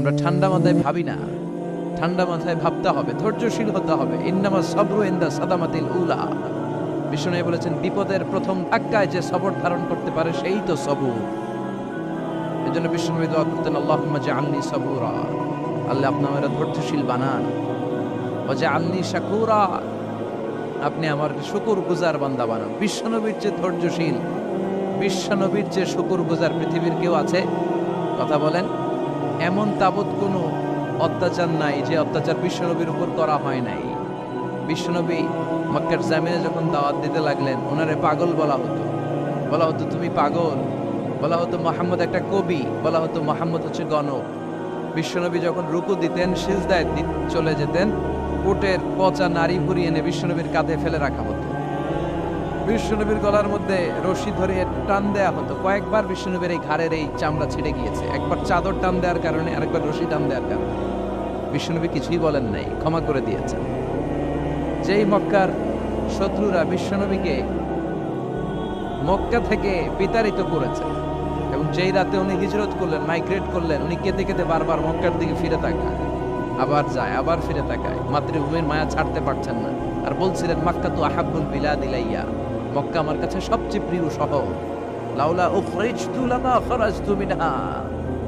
আমরা ঠান্ডা মাথায় ভাবি না, ঠান্ডা মাথায় ভাবতে হবে, ধৈর্যশীল হতে হবে। ইন্নামা সাবরু ইনদা সাদামাতিল উলা। বিষ্ণু বলেছেন, বিপদের প্রথম ধাক্কায় যে সবর ধারণ করতে পারে সেই তো সবুর। এজন্য বিষ্ণু দোয়া করতেন, আল্লাহুম্মা জাআলনি সাবুরা, আল্লাহ আপনি আমাকে ধৈর্যশীল বানান। ওয়া জাআলনি শাকুরা, আপনি আমার শুকরগুজার বান্দা বানান। বিশ্বনবীর যে ধৈর্যশীল, বিশ্বনবীর যে শুকরগুজার পৃথিবীর কেউ আছে? কথা বলেন। এমন তাবৎ কোনো অত্যাচার নাই যে অত্যাচার বিশ্বনবীর উপর করা হয় নাই। বিশ্বনবী মক্কার জামিনে যখন দাওয়াত দিতে লাগলেন, ওনারে পাগল বলা হতো, বলা হতো তুমি পাগল, বলা হতো মুহাম্মদ একটা কবি, বলা হতো মুহাম্মদ হচ্ছে গণক। বিশ্বনবী যখন রুকু দিতেন, সিজদায় চলে যেতেন, উটের পচা নারী ভুড়ি এনে বিশ্বনবীর কাঁধে ফেলে রাখা হতো। বিশ্বনবীর গলার মধ্যে রশি ধরে টান দেয়া হতো। কয়েকবার বিশ্বনবীর এই ঘাড়ের এই চামড়া ছিঁড়ে গিয়েছে, একবার চাদর টান দেওয়ার কারণে, আরেকবার রশি টান দেওয়ার কারণে। বিশ্বনবী কিছুই বলেন নাই, ক্ষমা করে দিয়েছেন। যেই মক্কার শত্রুরা বিশ্বনবীকে মক্কা থেকে বিতাড়িত করেছে, এবং যেই রাতে উনি হিজরত করলেন, মাইগ্রেট করলেন, উনি কেঁদে কেঁদে বারবার মক্কার দিকে ফিরে তাকায়, আবার যায়, আবার ফিরে তাকায়, মাতৃভূমির মায়া ছাড়তে পারছেন না। আর বলছিলেন, মাক্কা তু আহাব্বুল বিলাদ ইলাইয়া, মক্কা আমার কাছে সবচেয়ে প্রিয় শহর। লাউলা উখরিজতু লামা খারাজতু মিনহা,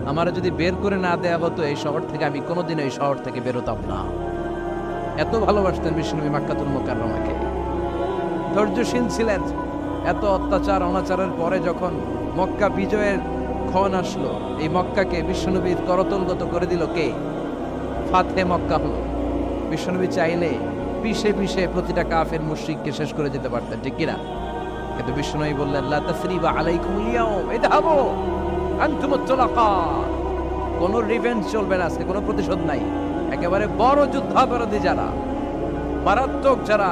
আমারে যদি বের করে না দেয়া হতো এই শহর থেকে, আমি কোনোদিন এই শহর থেকে বেরোতাম না। এত ভালোবাসতেন বিশ্বনবী মক্কাতুল মুকাররমাকে। ধৈর্যশীল ছিলেন। এত অত্যাচার অনাচারের পরে যখন মক্কা বিজয়ের ক্ষণ আসলো, এই মক্কাকে বিশ্বনবীর করতলগত করে দিল কে? ফাতহে মক্কা হলো। বিশ্বনবী চাইলে পিষে পিষে প্রতিটা কাফের মুশরিককে শেষ করে দিতে পারতেন, ঠিক কিনা? কিন্তু বিশ্বনবী বললেন, লা তাসরিবা আলাইকুমুল ইয়াউম ইযহাবু আনতুমুত তুলাকা, কোনো রিভেঞ্জ চলবে না আজকে, কোনো প্রতিশোধ নাই। একেবারে বড় যুদ্ধাপরাধী যারা, মারাত্মক যারা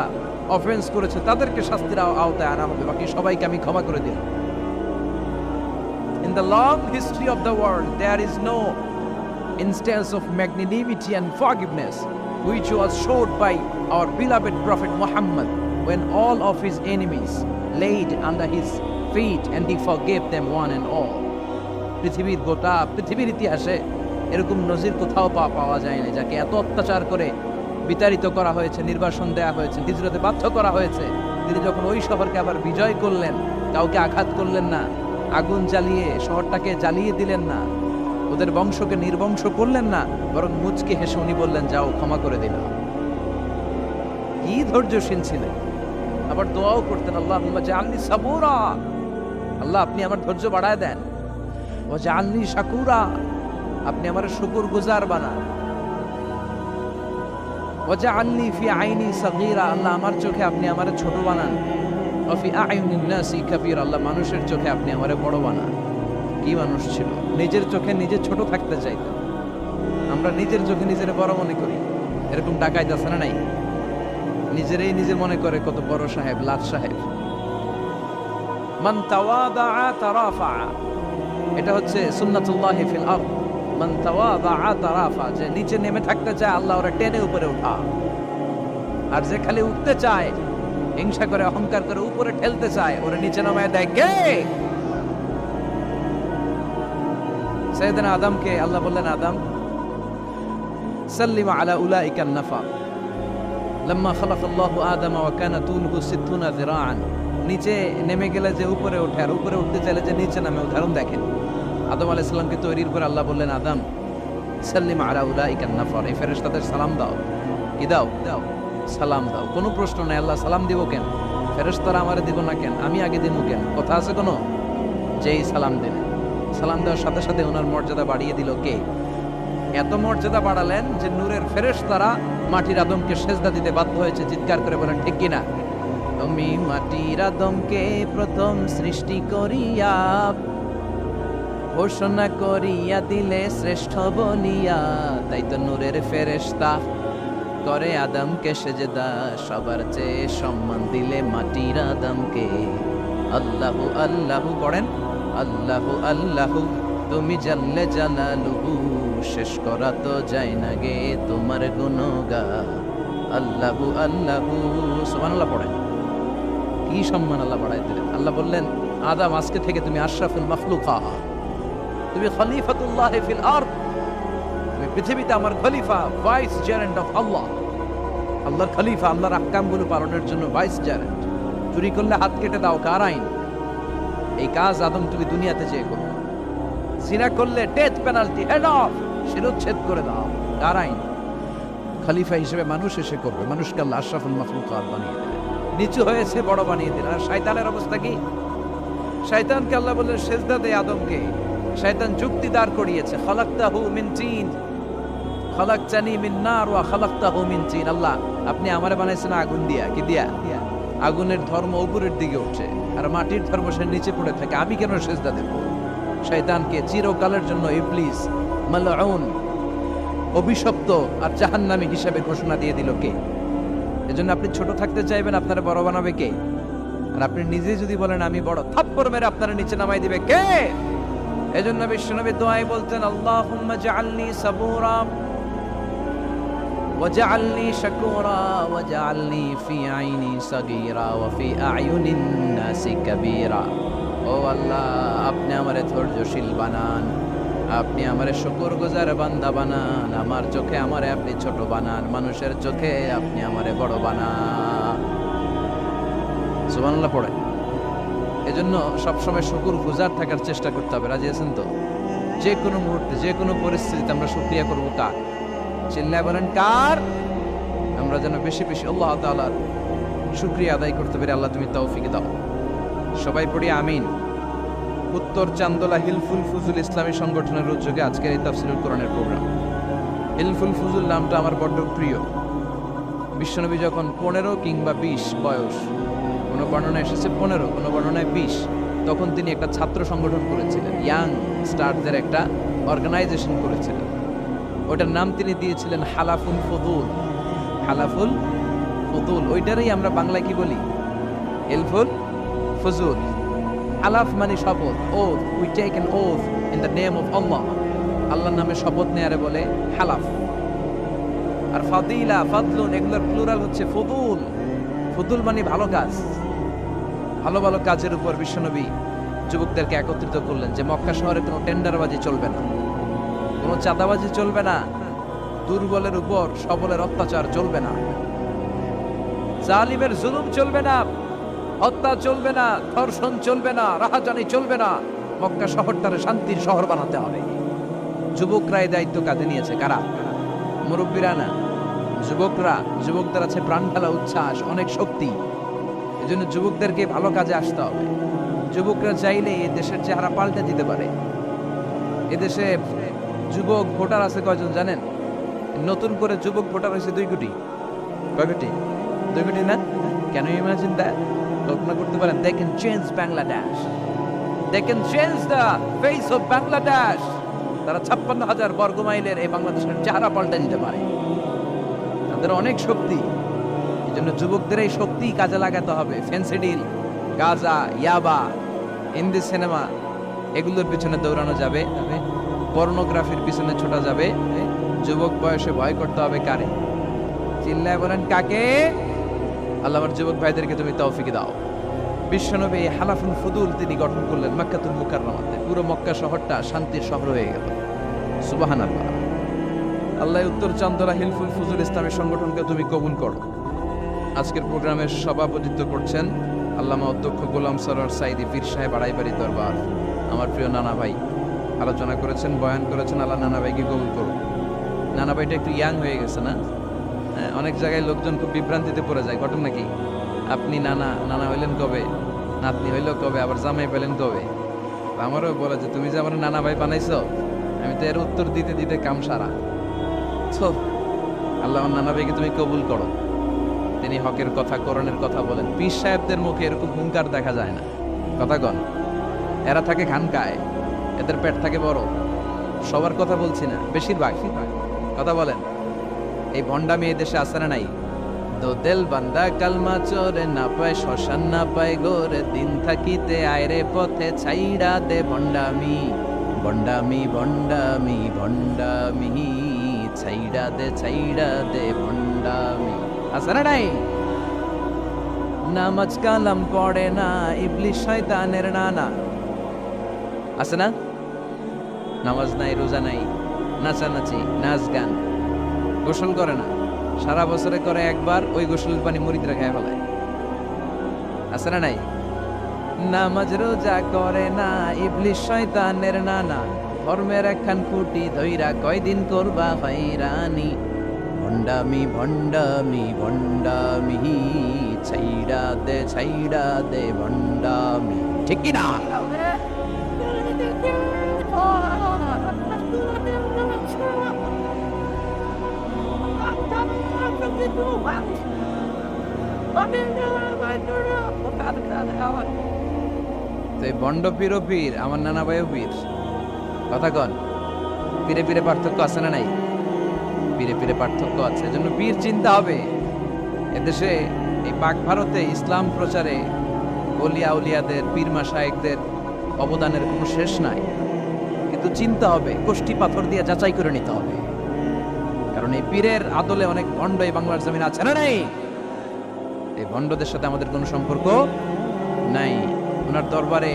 অফেন্স করেছে, তাদেরকে শাস্তির আওতায় আনা হবে, বাকি সবাইকে আমি ক্ষমা করে দিলাম। In the long history of the world, there is no instance of magnanimity and forgiveness which was showed by our beloved Prophet Muhammad when all of his enemies laid under his feet and he forgave them one and all. পৃথিবীর গোটা পৃথিবীর ইতিহাসে এরকম নজির কোথাও পাওয়া যায় না, যাকে এত অত্যাচার করে বিতাড়িত করা হয়েছে, নির্বাসন দেয়া হয়েছে, হিজরতে বাধ্য করা হয়েছে। তিনি যখন ওই শহরকে আবার বিজয় করলেন, কাউকে আঘাত করলেন না, আগুন জ্বালিয়ে শহরটাকে জ্বালিয়ে দিলেন না, ওদের বংশকে নির্বংশ করলেন না, বরং মুচকি হেসে উনি বললেন, যাও ক্ষমা করে দিলাম। কি ধৈর্যশীল ছিলেন। আবার দোয়াও করতেন, আল্লাহুম্মা জাআলনি সাবুরা, আল্লাহ আপনি আমার ধৈর্য বাড়ায় দেন। ওয়া জাআলনি শাকুরা, আপনি আমার শুকরগুজার বানান। ওয়া জাআলনি ফি আইনি সাগীরা, আল্লাহ আমার চোখে আপনি আমারে ছোট বানান। ওয়া ফি আ'ইউনিন নাসি কাবীরা, আল্লাহ মানুষের চোখে আপনি আমারে বড় বানান। কি মানুষ ছিল, নিজের চোখে নিজে ছোট থাকতে চাইত। আমরা নিজের চোখে নিজের বড় মনে করি, এরকম ডাকাইত আছে না নাই? নিজেরই নিজে মনে করে কত বড় সাহেব, লাট সাহেব। মান তাওয়াদা তারাফা, এটা হচ্ছে সুন্নাতুল্লাহি ফিল আরদ। মান তাওয়াদা তারাফা, যে নিচে নেমে থাকতে চায় আল্লাহ ওরা টেনে উপরে উঠা, আর যে খালি উঠতে চায়, হিংসা করে অহংকার করে উপরে ঠেলতে চায়, ওরা নিচে নামায় দেয়। কে? সাইয়েদনা আদমকে আল্লাহ বললেন, আদম সাল্লিমা আলা উলাইকান নাফা লাম্মা খালাকাল্লাহু আদম ওয়া কানা তুলহু 60 যিরাআন। নিচে নেমে গেলে যে উপরে ওঠে, আর উপরে উঠতে চাইলে যে নিচে নামে, উদাহরণ দেখেন। আদম আলাইহিস সালামকে তৈরির পর আল্লাহ বললেন, আদম সাল্লিমা আলা উলাইকান নাফার, এই ফেরেশতাদের সালাম দাও। কি দাও? দাও, সালাম দাও। কোনো প্রশ্ন নাই, আল্লাহ সালাম দিব কেন? ফেরেশতারা আমারে দিব না কেন? আমি আগে দিব কেন? কথা আছে কোনো? যেই সালাম দিলেন, সালাম দেওয়ার সাথে সাথে ওনার মর্যাদা বাড়িয়ে দিল কে? এত মর্যাদা বাড়ালেন যে নূরের ফেরেশতারা মাটির আদমকে সেজদা দিতে বাধ্য হয়েছে। চিৎকার করে বলেন, ঠিক কিনা? তুমি মাটির আদমকে প্রথম সৃষ্টি করিয়া ঘোষণা করিয়া দিলে শ্রেষ্ঠ বলিয়া, তাই তো নূরের ফেরেশতা করে আদমকে সেজদা, সবার চেয়ে সম্মান দিলে মাটির আদমকে। আল্লাহু আল্লাহু পড়েন, আল্লাহু আল্লাহু তুমি জাল্লে জালালুহু, শেষ করা তো যায় না গে তোমার গুণগান। আল্লাহু আল্লাহু, সুবহানাল্লাহ পড়েন। কি সম্মান আল্লাহ বাড়ায় দিলেন। আল্লাহ বললেন, আদম আজকে থেকে তুমি আশরাফুল মাখলুকাত, তুমি খলিফাতুল্লাহ ফিল আরদ, পৃথিবীতে আমার খলিফা, ভাইস জেরেন্ট অফ আল্লাহ, আল্লাহর খলিফা, আল্লাহর আহকামগুলো পালনের জন্য ভাইস জেরেন্ট। চুরি করলে হাত কেটে দাও, কার আইন? এই কাজ আদম তুমি দুনিয়াতে যেয়ে করো। জিনা করলে ডেথ পেনাল্টি, হেড অফ, শিরোচ্ছেদ করে দাও, কার আইন? খলিফা হিসেবে মানুষ এসে করবে। মানুষকে আল্লাহ আশরাফুল মাখলুকাত বানিয়ে দিলেন, নিচু হয়েছে বড় বানিয়ে দিলেন। আর শয়তানের অবস্থা কি? শয়তানকে আল্লাহ বললেন সেজদা দে আদমকে। শয়তান যুক্তি দাঁড় করিয়েছে, খালাকতাহু মিন তিন, খালাকতানি মিন নার ওয়া খালাকতাহু মিন তিন। আল্লাহ, আপনি আমারে বানাইছেন আগুন দিয়া, কি দিয়া? আগুনের ধর্ম উপরের দিকে উঠছে, আর মাটির ধর্ম সে নিচে পড়ে থাকে, আমি কেন সেজদা দেব? শয়তানকে চিরকালের জন্য ইবলিস মালউন, অভিশপ্ত আর জাহান্নামী হিসেবে ঘোষণা দিয়ে দিল কে? এজন্য আপনি ছোট থাকতে চাইবেন, আপনারা বড় বানাবে কে? আর আপনি নিজে যদি বলেন আমি বড়, থাপ্পড় মেরে আপনারা নিচে নামাই দিবে কে? এজন্য বিশ্বনবী দোয়ায় বলতেন, আল্লাহুম্মা জাআলনি সাবুরা ওয়াজআলনি শাকুরা ওয়াজআলনি ফি আইনি সাগীরা ওয়া ফি আ'য়ুনিন নাসি কাবীরা। ও আল্লাহ, আপনি আমারে ধৈর্যশীল বানান, আপনি আমারে শুকরগুজার বান্দা বানান, আমার চোখে আমারে আপনি ছোট বানান, মানুষের চোখে আপনি আমারে বড় বানান। সুবহানাল্লাহ পড়ে। এজন্য সবসময় শুকরগুজার থাকার চেষ্টা করতে হবে। রাজি আছেন তো? যে কোনো মুহূর্তে, যে কোনো পরিস্থিতিতে আমরা শুকরিয়া করবো কার? চিল্লায় বলেন কার? আমরা যেন বেশি বেশি আল্লাহ তাআলার শুকরিয়া আদায় করতে পারি। আল্লাহ তুমি তৌফিক দাও। সবাই পড়ি আমিন। উত্তর চান্দোলা হিলফুল ফুজুল ইসলামী সংগঠনের উদ্যোগে আজকের এই তাফসীরুল কোরআনের প্রোগ্রাম। হিলফুল ফুজুল নামটা আমার বড্ড প্রিয়। বিশ্বনবী যখন 15 কিংবা 20 বয়স, কোনো বর্ণনায় এসেছে 15, কোনো বর্ণনায় 20, তখন তিনি একটা ছাত্র সংগঠন করেছিলেন, ইয়াং স্টারদের একটা অর্গানাইজেশন করেছিলেন। ওটার নাম তিনি দিয়েছিলেন হালাফুল ফুদুল। হালাফুল ফুদুল, ওইটারই আমরা বাংলায় কি বলি? হিলফুল ফুজুল। হালাফ মানে শপথ, oath, we take an oath in the name of Allah. আল্লাহর নামে শপথ নেয়ারে বলে হালাফ। আর ফাদিলা, ফাদলুন, এগুলোর প্লুরাল হচ্ছে ফুদুল। ফুদুল মানে ভালো কাজ। ভালো ভালো কাজের উপর বিশ্বনবী যুবকদেরকে একত্রিত করলেন যে মক্কা শহরে কোনো টেন্ডারবাজি চলবে না, কোনো চাঁদাবাজি চলবে না, দুর্বলের উপর সবলের অত্যাচার চলবে না, জালিমের জুলুম চলবে না, হত্যা চলবে না, ধর্ষণ চলবে না, রাহাজানি চলবে না। মক্কা শহরটারে শান্তির শহর বানাতে হবে। যুবকরা এই দায়িত্ব কাঁধে নিয়েছে। কারা? মুরব্বীরা না, যুবকরা। যুবকদের আছে প্রাণ ঢালা উচ্ছ্বাস, অনেক শক্তি। এজন্য যুবকদেরকে ভালো কাজে আসতে হবে। যুবকরা চাইলে এই দেশের চেহারা পাল্টে দিতে পারে। এদেশে যুবক ভোটার আছে কয়জন জানেন? নতুন করে যুবক ভোটার হয়েছে 2 কোটি। কয় কোটি? 2 কোটি না? Can you imagine that? কল্পনা করতে পারেন? They can change Bangladesh. They can change the face of Bangladesh. তারা 56,000 বর্গ মাইলের এই বাংলাদেশের চেহারা পাল্টে দিতে পারে। তাদের অনেক শক্তি। এই জন্য যুবকদের এই শক্তি কাজে লাগাতে হবে। ফেন্সিডিল, গাঁজা, ইয়াবা, হিন্দি সিনেমা, এগুলোর পিছনে দৌড়ানো যাবে, পর্নোগ্রাফির পিছনে ছোটা যাবে। যুবক বয়সে ভয় করতে হবে কারে? চিল্লায় বলেন কাকে? আল্লাহ আমার যুবক ভাইদেরকে তুমি তৌফিক দাও। বিশ্বনবী হালাফুল ফুদুল তিনি গঠন করলেন মক্কাতুল মুকাররমাতে। পুরো মক্কা শহরটা শান্তির শহর হয়ে গেল। সুবহানাল্লাহ। আল্লাহ উত্তর চান্দোলা হিলফুল ফুজুল ইসলামী সংগঠনকে তুমি কবুল করো। আজকের প্রোগ্রামের সভাপতিত্ব করছেন আল্লামা অধ্যক্ষ গোলাম সরোয়ার সাইদি পীর সাহেব, আড়াইবাড়ি দরবার। আমার প্রিয় নানা ভাই আলোচনা করেছেন, বয়ান করেছেন। আল্লাহ নানা ভাইকে কবুল করুন। নানা ভাইটা একটু ইয়াং হয়ে গেছে না? অনেক জায়গায় লোকজন খুব বিভ্রান্তিতে পড়ে যায়। ঘটনা কি? আপনি নানা, নানা হইলেন কবে? নাতনি হইল কবে? আবার জামাই পেলেন কবে? আমারও বলে যে তুমি যে আমার নানা ভাই বানাইছো, আমি তো এর উত্তর দিতে দিতে কাম সারা। তো আল্লাহ আমার নানা ভাইকে তুমি কবুল করো। তিনি হকের কথা, কোরআনের কথা বলেন। পীর সাহেবদের মুখে এরকম হুঙ্কার দেখা যায় না। কথা কন। এরা থাকে খানকায়, এদের পেট থাকে বড়। সবার কথা বলছি না, বেশিরভাগ। কথা বলেন। এই ভণ্ডামি এই দেশে আছে না নাই? দো দেল বান্দা কালমা চোরে, না পায় শ্মশান না পায় গোরে, দিন থাকিতে আয়রে পথে ছাইড়া দে ভণ্ডামি, ভণ্ডামি ভণ্ডামি ভণ্ডামি, ছাইড়া দে ভণ্ডামি। আছে না নাই? নামাজ কালাম পড়ে না, ইবলিশ শয়তানের নানা। আছে না? নামাজ নাই, রোজা নাই, নাচানাচি, নাচ গান, গোসল করে না, সারা বছরে করে একবার, ওই গোসলের পানি মুরিদরা খায় ফেলায়। আছে না নাই? নামাজ রোজা করে না, ইবলিস শয়তানের নানা, ধর্মের একখান খুঁটি ধইরা কয়দিন করবা হয়রানি। ভণ্ডামি ভণ্ডামি ভণ্ডামি, ছাইড়া দে ভণ্ডামি, ঠিক কি না? তো এই ভণ্ড পীর ও পীর, আমার নানা ভাইও পীর। কথা কন, পীরে পীরে পার্থক্য আছে না নাই? পীরে পীরে পার্থক্য আছে, এজন্য পীর চিন্তা হবে। এদেশে এই পাক ভারতে ইসলাম প্রচারে ওলিয়া উলিয়াদের, পীর মাশায়েখদের অবদানের কোনো শেষ নাই, কিন্তু চিন্তা হবে, কোষ্ঠী পাথর দিয়ে যাচাই করে নিতে হবে। কারণ এই পীরের আদলে অনেক ভণ্ড এই বাংলার জমিন আছে না নাই? এই ভণ্ডদের সাথে আমাদের কোনো সম্পর্ক নাই। ওনার দরবারে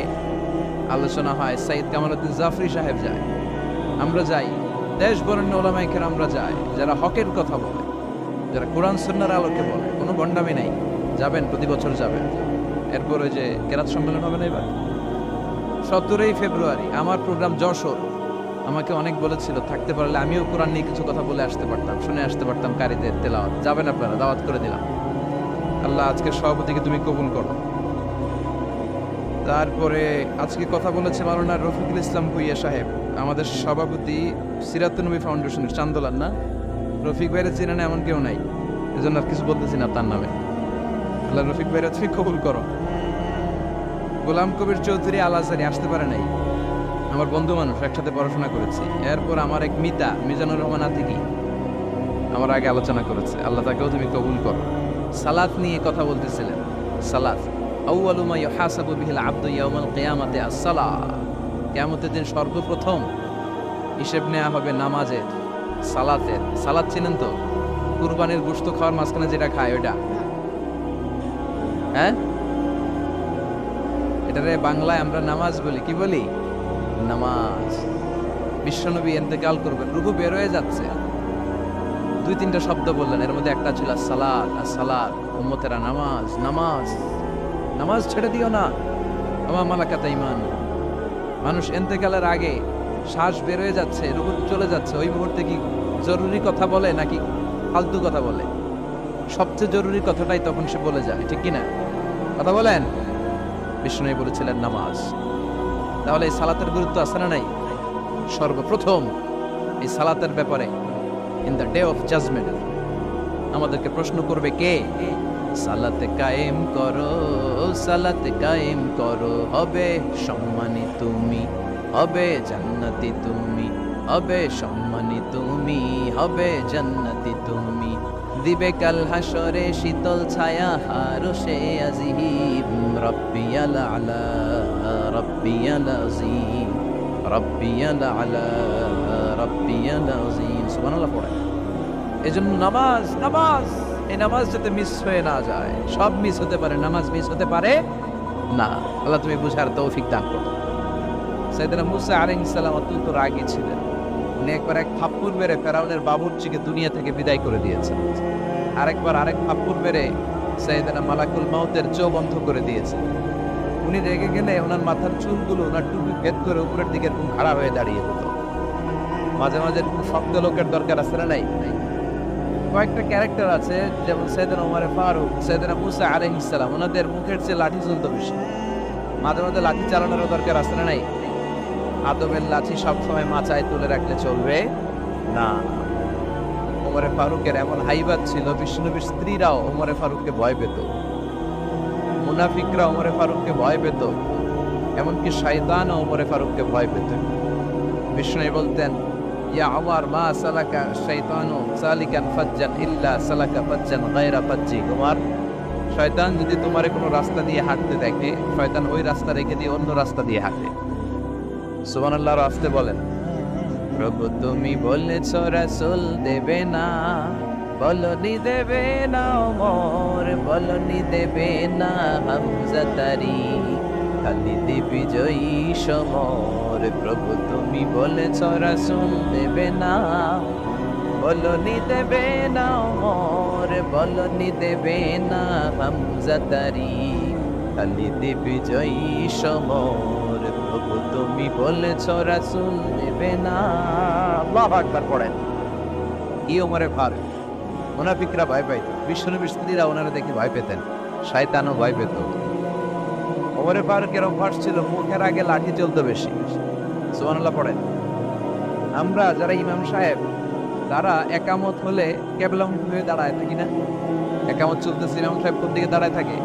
আলোচনা হয়, সাইদ কামালউদ্দিন জাফরি সাহেব যায়, আমরা যাই, দেশ বরেণ্য ওলামায়ে কেরামরা যায়, যারা হকের কথা বলে, যারা কোরআন সুন্নাহর আলোকে বলে, কোনো ভণ্ডামি নাই। যাবেন, প্রতি বছর যাবেন। এরপর ওই যে কেরাত সম্মেলন হবে না এবার 17 ফেব্রুয়ারি, আমার প্রোগ্রাম যশোর। আমাকে অনেক বলেছিল থাকতে পারলে আমিও কোরআন নিয়ে কিছু কথা বলে আসতে পারতাম, শুনে আসতে পারতাম কারীদের তেলাওয়াত। যাবেন আপনারা, দাওয়াত করে দিলাম। আল্লাহ আজকের সভাপতিকে তুমি কবুল করো। তারপরে আজকে কথা বলেছে মাওলানা রফিকুল ইসলাম ভুইয়া সাহেব, আমাদের সভাপতি সিরাতুন নবী ফাউন্ডেশনের চান্দোলার। না, রফিক ভাইয়ের চেনেন এমন কেউ নাই, এজন্য আর কিছু বলতেছি না তার নামে। আল্লাহ রফিক ভাইয়ের তুমি কবুল করো। গোলাম কবির চৌধুরী আল আজহারি আসতে পারে নাই, আমার বন্ধু মানুষ, একসাথে পড়াশোনা করেছি। এরপর আমার এক মিতা মিজানুর রহমান আতিকি আমার আগে আলোচনা করেছে, আল্লাহ তাকেও তুমি কবুল করো। সালাত নিয়ে কথা বলতেছিলেন। সালাত আউয়ালু মা ইউহাসাবু বিহিল আবদু ইয়াউমাল কিয়ামাতি আস-সালাত। কিয়ামতের দিন সর্বপ্রথম হিসেব নেওয়া হবে নামাজের, সালাতের। সালাত চিনেন তো? কুরবানির গোশত খাওয়ার মাঝখানে যেটা খায় ওইটা, হ্যাঁ, এটারে বাংলায় আমরা নামাজ বলি। কি বলি? নামাজ। বিশ্বনবী ইন্তেকাল করবেন, রূহ বের হয়ে যাচ্ছে, 2-3টা শব্দ বললেন, এর মধ্যে একটা ছিল সালাত। আর সালাত, উম্মতেরা নামাজ, নামাজ, নামাজ ছেড়ে দিও না, আমা মালাকাত ঈমান। মানুষ ইন্তেকালের আগে শ্বাস বের হয়ে যাচ্ছে, রূহ চলে যাচ্ছে, ওই মুহূর্তে কি জরুরি কথা বলে নাকি ফালতু কথা বলে? সবচেয়ে জরুরি কথাটাই তখন সে বলে যায়, ঠিক কি না? কথা বলেন। বিষ্ণু বলেছিলেন নামাজ। তাহলে এই সালাতের গুরুত্ব আছে না নাই? সর্বপ্রথম এই সালাতের ব্যাপারে in the day of judgement আমাদেরকে প্রশ্ন করবে কে? সালাতে কায়েম করো, সালাতে কায়েম করো, হবে সম্মানী তুমি, হবে জান্নাতি তুমি, হবে সম্মানী তুমি, হবে জান্নাতি তুমি। দিবে কাল হাসরে শীতল ছায়া হারশে আজিম, রব্বিয়াল আলা রব্বিয়াল আযীম, রব্বিয়াল আলা রব্বিয়াল আযীম। সুবহানাল্লাহ পড়ে। এজন্য নামাজ, নামাজ, এই নামাজ যাতে মিস হয়ে না যায়। সব মিস হতে পারে, নামাজ মিস হতে পারে না। আল্লাহ তুমি বুঝার তৌফিক দান করো। সাইয়েদনা মুসা আলাইহিস সালাম অত্যন্ত রাগী ছিলেন। উনি একবার এক থাপ্পড় মেরে ফেরাউনের বাবুর্চিকে দুনিয়া থেকে বিদায় করে দিয়েছেন। আরেকবার আরেক থাপ্পড় মেরে সাইয়েদনা মালাকুল মাউতের চোখ বন্ধ করে দিয়েছেন। উনি রেগে গেলে ওনার মাথার চুলগুলো ওনার টুপি ভেদ করে উপরের দিকে এরকম খাড়া হয়ে দাঁড়িয়ে যেত। মাঝে মাঝে শব্দ লোকের দরকার আছে না নাই? কয়েকটা ক্যারেক্টার আছে, যেমন সাইয়েদনা ওমর ফারুক, সাইয়েদনা মুসা আলাইহিস সালাম, ওনাদের মুখের চেয়ে লাঠি চলতো বেশি। মাঝে মাঝে লাঠি চালানোর দরকার আছে না নাই? আদবের লাঠি সবসময় মাচায় তুলে রাখলে চলবে না। ওমরে ফারুকের এমন হাইবাত ছিল, বিষ্ণুনবীর স্ত্রীরাও ওমরে ফারুককে ভয় পেত, মুনাফিকরা ওমরে ফারুককে ভয় পেত, এমনকি শয়তানও ওমরে ফারুককে ভয় পেত। বিষ্ণু বলতেন, ইয়া ওমর মা সালাকা শাইতানু সালিকান ফাজ্জান ইল্লা সালাকা ফাজ্জান গায়রা ফাজ্জি। ওমর, শয়তান যদি তোমারে কোনো রাস্তা দিয়ে হাঁটতে দেখে, শয়তান ওই রাস্তা রেখে দিয়ে অন্য রাস্তা দিয়ে হাঁটে। সুবহানাল্লাহ। আসতে বলেন। প্রভু তুমি বলেছ রাসূল দেবে না, বলনি দেবে না ওমর, বলনি দেবে না হামজা তারি, খালিদ বিজয়ী সমর, ওরে প্রভু তুমি বলেছ রাসূল দেবে না, বলনি দেবে না ওমর, বলনি দেবে না হামজা তারি, খালিদ বিজয়ী সমর, প্রভু তুমি বলেছ রাসূল দেবে না। আল্লাহু আকবার পড়েন। কি ওমরে ফারুক, মুনাফিকরা ভয় পাইত, বিশ্বনবীর স্ত্রীরা ওনারা দেখে ভয় পেতেন, শয়তানও ভয় পেত। ওমরে ফারুকের অভ্যাস ছিল মুখের আগে লাঠি চলতো বেশি। সুবহানাল্লাহ পড়েন। আমরা যারা ইমাম সাহেব তারা একামত হলে কেবলামুখী হয়ে দাঁড়ায় থাকি না? একামত চলতেছে, ইমাম সাহেব কোন দিকে দাঁড়ায় থাকে?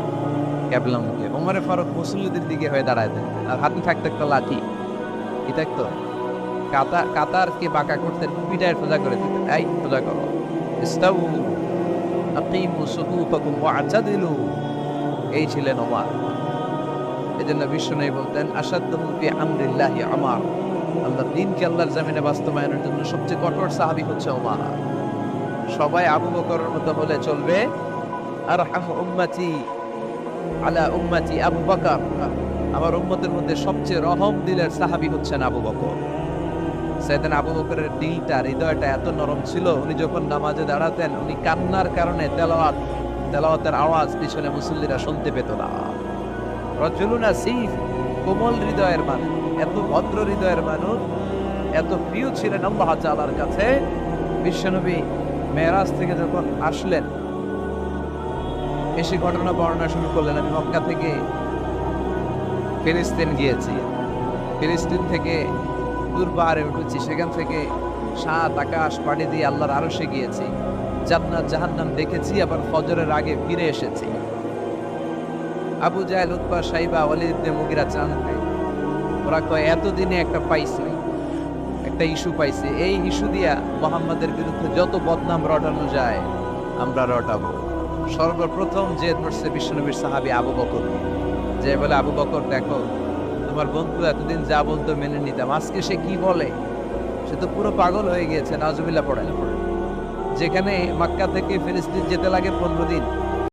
কেবলামুখী। ওমরে ফারুক মুসল্লিদের দিকে হয়ে দাঁড়ায় থাকে, আর হাতে থাকতো একটা লাঠি। কি থাকতো? কাতারকে বাঁকা করতেন, পিঠায় সোজা করে দিতেন, এই সোজা করো, ইস্তাউ আকিমু সুফুফাকুম ওয়া'তাদিলু। এই ছিলেন ওমর। এজন্য বিশ্বনবী বলতেন আশাদ্দুহু ফি আমরিল্লাহি ওমর, আল্লাহর দ্বীনকে আল্লাহর জমিনে বাস্তবায়নের জন্য সবচেয়ে কঠোর সাহাবী হচ্ছে ওমর। সবাই আবু বকরের মতো হলে চলবে। আরহামু উম্মতি আলা উম্মতি আবু বকর, আমার উম্মতের মধ্যে সবচেয়ে রহম দিলের সাহাবী হচ্ছেন আবু বকর। সাইয়েদনা আবু বকরের দিলটা, হৃদয়টা এত নরম ছিল, উনি যখন নামাজে দাঁড়াতেন উনি কান্নার কারণে তেলাওয়াতের আওয়াজ পিছনে মুসল্লিরা শুনতে পেত না। রজুলুন আসিফ, কোমল হৃদয়ের মানুষ, এত ভদ্র হৃদয়ের মানুষ, এত প্রিয় ছিলেন আল্লাহ তাআলার কাছে। বিশ্বনবী মেরাজ থেকে যখন আসলেন, এসে ঘটনা বর্ণনা শুরু করলেন, আমি মক্কা থেকে ফিলিস্তিন গিয়েছি, ফিলিস্তিন থেকে দূর পাহাড়ে উঠেছি, সেখান থেকে 7 আকাশ পাড়ি দিয়ে আল্লাহর আরশে গিয়েছি, জান্নাত জাহান্নাম দেখেছি, আবার ফজরের আগে ফিরে এসেছি। আবু জাহেল, উতবা, সাইবা, ওয়ালিদ ইবনে মুগিরা জানতে, ওরা কয় এতদিনে একটা পাইছে, একটা ইস্যু পাইছে, এই ইস্যু দিয়া মুহাম্মাদের বিরুদ্ধে যত বদনাম রটানো যায় আমরা রটাবো। সর্বপ্রথম যে ধরছে বিশ্বনবীর সাহাবী আবু বকর, যে বলে আবু বকর দেখো তোমার বন্ধু এতদিন যা বলতো মেনে নিতাম, আজকে সে কি বলে, সে তো পুরো পাগল হয়ে গিয়েছে। নাউজুবিল্লাহ পড়েন। যেখানে মক্কা থেকে ফিলিস্তিন যেতে লাগে 15 দিন,